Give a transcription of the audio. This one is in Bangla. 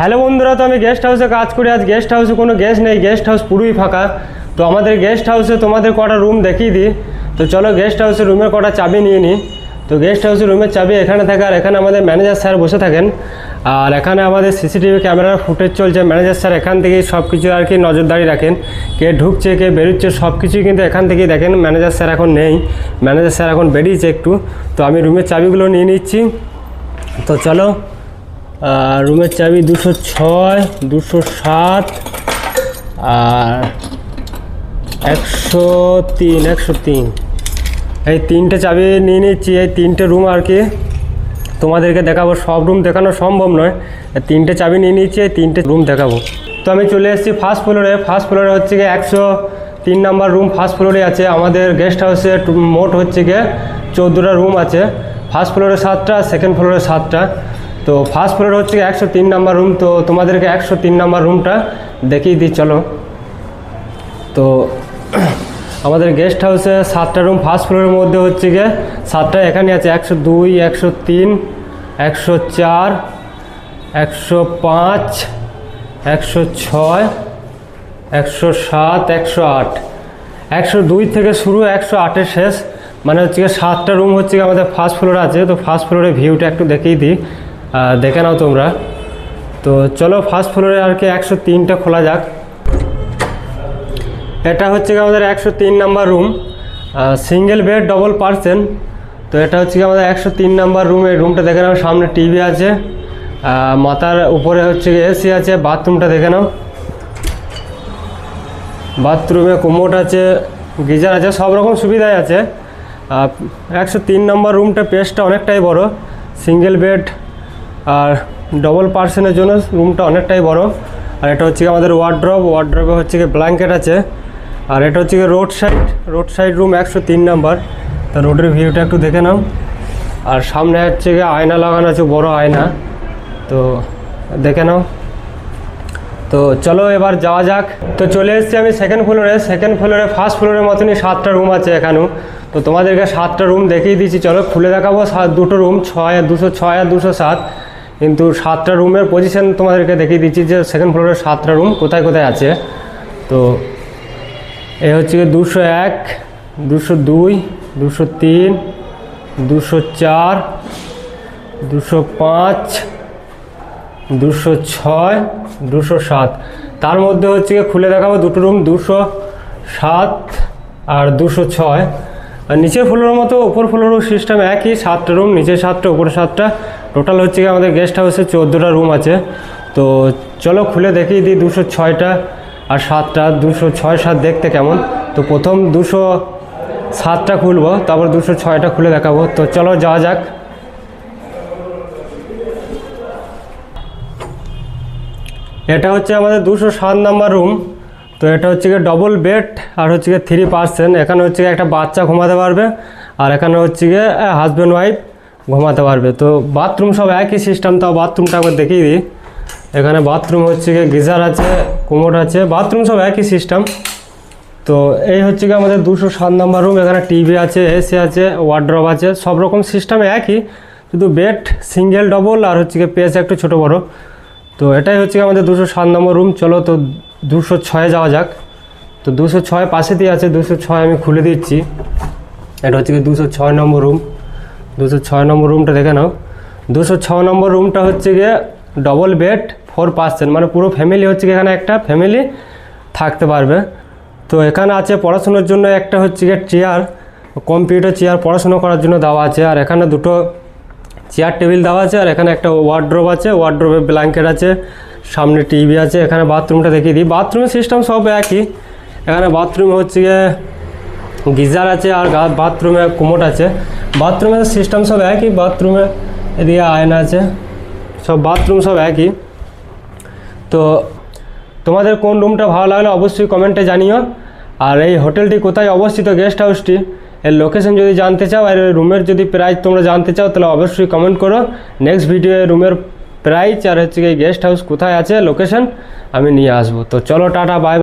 হ্যালো বন্ধুরা, তো আমি গেস্ট হাউসে কাজ করি। আজ গেস্ট হাউসে কোনো গেস্ট নেই, গেস্ট হাউস পুরোই ফাঁকা। তো আমাদের গেস্ট হাউসে তোমাদের কটা রুম দেখিয়ে দিই। তো চলো গেস্ট হাউসের রুমের কটা চাবি নিয়ে নিই। তো গেস্ট হাউসের রুমের চাবি এখানে থাকে, আর এখানে আমাদের ম্যানেজার স্যার বসে থাকেন। আর এখানে আমাদের সিসিটিভি ক্যামেরার ফুটেজ চলছে। ম্যানেজার স্যার এখান থেকেই সব কিছু আর কি নজরদারি রাখেন, কে ঢুকছে কে বেরোচ্ছে সব কিছুই কিন্তু এখান থেকেই দেখেন। ম্যানেজার স্যার এখন নেই, ম্যানেজার স্যার এখন বেরিয়েছে একটু। তো আমি রুমের চাবিগুলো নিয়ে নিচ্ছি। তো চলো, রুমের চাবি 206, 207 আর 103 এই তিনটে চাবি নিয়ে নিচ্ছি। এই তিনটে রুম আর কি তোমাদেরকে দেখাবো, সব রুম দেখানো সম্ভব নয়। তিনটে চাবি নিয়ে নিচ্ছি, এই তিনটে রুম দেখাবো। তো আমি চলে এসেছি ফার্স্ট ফ্লোরে। ফার্স্ট ফ্লোরে হচ্ছে গিয়ে 103 নাম্বার রুম ফার্স্ট ফ্লোরে আছে। আমাদের গেস্ট হাউসে মোট হচ্ছে গিয়ে 14টা রুম আছে। ফার্স্ট ফ্লোরে 7টা, সেকেন্ড ফ্লোরে 7টা। তো ফার্স্ট ফ্লোরে হচ্ছে 103 নাম্বার রুম। তো তোমাদেরকে 103 নাম্বার রুমটা দেখিয়ে দিই চলো। তো আমাদের গেস্ট হাউসে 7টা রুম ফার্স্ট ফ্লোরের মধ্যে হচ্ছে গিয়ে 7টা এখানে আছে। 102, 103, 104, 105, 106, 107, 108, 102 থেকে শুরু 108-এর শেষ। মানে হচ্ছে গিয়ে 7টা রুম হচ্ছে গিয়ে আমাদের ফার্স্ট ফ্লোরে আছে। তো ফার্স্ট ফ্লোরের ভিউটা একটু দেখিয়ে দিই, দেখে নাও তোমরা। তো চলো ফার্স্ট ফ্লোরে আর কি 103টা খোলা যাক। এটা হচ্ছে গিয়ে আমাদের 103 number room, single bed double person. তো এটা হচ্ছে গিয়ে আমাদের 103 নাম্বার রুম। এই রুমটা দেখে নাও, সামনে টিভি আছে, মাথার উপরে হচ্ছে গিয়ে এসি আছে। বাথরুমটা দেখে নাও, বাথরুমে কোমোড আছে, গিজার আছে, সব রকম সুবিধাই আছে। 103 নম্বর রুমটা পেজটা অনেকটাই বড়, সিঙ্গেল বেড আর ডবল পার্সনের জন্য রুমটা অনেকটাই বড়। আর এটা হচ্ছে আমাদের ওয়ার্ড্রবে হচ্ছে গিয়ে ব্ল্যাঙ্কেট আছে। আর এটা হচ্ছে গিয়ে রোড সাইড রুম 103 নাম্বার। তো রোডের ভিউটা একটু দেখে নাও। আর সামনে হচ্ছে গিয়ে আয়না লাগানো আছে, বড় আয়না, তো দেখে নাও। তো চলো এবার যাওয়া যাক। তো চলে এসেছি আমি সেকেন্ড ফ্লোরে। ফার্স্ট ফ্লোরের মতনই 7টা রুম আছে এখানেও। তো তোমাদেরকে 7টা রুম দেখিয়ে দিচ্ছি, চলো খুলে দেখাবো। দুটো রুম 206 আর 207, কিন্তু 7টা রুমের পজিশন তোমাদেরকে দেখিয়ে দিচ্ছি যে সেকেন্ড ফ্লোরের 7টা রুম কোথায় কোথায় আছে। তো এই হচ্ছে 201, 202, 203, 204, 205, 206, 207। তার মধ্যে হচ্ছে খুলে দেখাবো দুটো রুম 207 আর 206। আর নিচের ফ্লোরের মতো উপর ফ্লোরও সিস্টেম একই, 7টা রুম, নিচে 7টা উপরে 7টা। টোটাল হচ্ছে আমাদের গেস্ট হাউসে 14টা রুম আছে। তো চলো খুলে দেখিয়ে দিই 206টা আর 7টা। 206, 7 দেখতে কেমন। তো প্রথম 207টা খুলবো, তারপর 206টা খুলে দেখাবো। তো চলো যাওয়া যাক। এটা হচ্ছে আমাদের 207 নাম্বার রুম। তো এটা হচ্ছে গিয়ে ডবল বেড আর হচ্ছে গিয়ে 3 পার্সন। এখানে হচ্ছে একটা বাচ্চা ঘুমাতে পারবে, আর এখানে হচ্ছে গিয়ে হাজব্যান্ড ওয়াইফ ঘুমাতে পারবে। তো বাথরুম সব একই সিস্টেম। তাও বাথরুমটা একবার দেখিয়ে দিই। এখানে বাথরুম হচ্ছে গিয়ে গিজার আছে, কোমোড আছে, বাথরুম সব একই সিস্টেম। তো এই হচ্ছে গিয়ে আমাদের 207 নাম্বার রুম। এখানে টিভি আছে, এসি আছে, ওয়ার্ড্রব আছে, সব রকম সিস্টেম একই, শুধু বেড সিঙ্গেল ডবল আর হচ্ছে গিয়ে পেজ একটু ছোটো বড়ো। তো এটাই হচ্ছে আমাদের 207 নম্বর রুম। চলো তো 206 যাওয়া যাক। তো 206 পাশে দিয়ে আছে, 206 আমি খুলে দিচ্ছি। এটা হচ্ছে 206 নম্বর রুম। 206 নম্বর রুমটা দেখে নাও। 206 নম্বর রুমটা হচ্ছে গিয়ে ডবল বেড 4 পার্সন, মানে পুরো ফ্যামিলি হচ্ছে গিয়ে এখানে একটা ফ্যামিলি থাকতে পারবে। তো এখানে আছে পড়াশোনার জন্য একটা হচ্ছে গিয়ে চেয়ার, কম্পিউটার চেয়ার পড়াশোনা করার জন্য দেওয়া আছে। আর এখানে দুটো চেয়ার টেবিল দেওয়া আছে। আর এখানে একটা ওয়ার্ড্রোব আছে, ওয়ার্ড্রোবে ব্ল্যাঙ্কেট আছে, সামনে টিভি আছে। এখানে বাথরুমটা দেখিয়ে দিই। বাথরুমের সিস্টেম সব একই। এখানে বাথরুমে হচ্ছে গিয়ে গিজার আছে আর বাথরুমে কোমোড আছে। বাথরুমের সিস্টেম সব একই। বাথরুমে এদিকে আয়না আছে, সব বাথরুম সব একই। তো তোমাদের কোন রুমটা ভালো লাগলো অবশ্যই কমেন্টে জানিও। আর এই হোটেলটি কোথায় অবস্থিত, গেস্ট হাউসটি, এর লোকেশন যদি জানতে চাও আর রুমের যদি প্রাইস তোমরা জানতে চাও তাহলে অবশ্যই কমেন্ট করো। নেক্সট ভিডিওয়ে রুমের প্রাইস আর হচ্ছে গেস্ট হাউস কোথায় আছে লোকেশন আমি নিয়ে আসবো। তো চলো টাটা, বাই।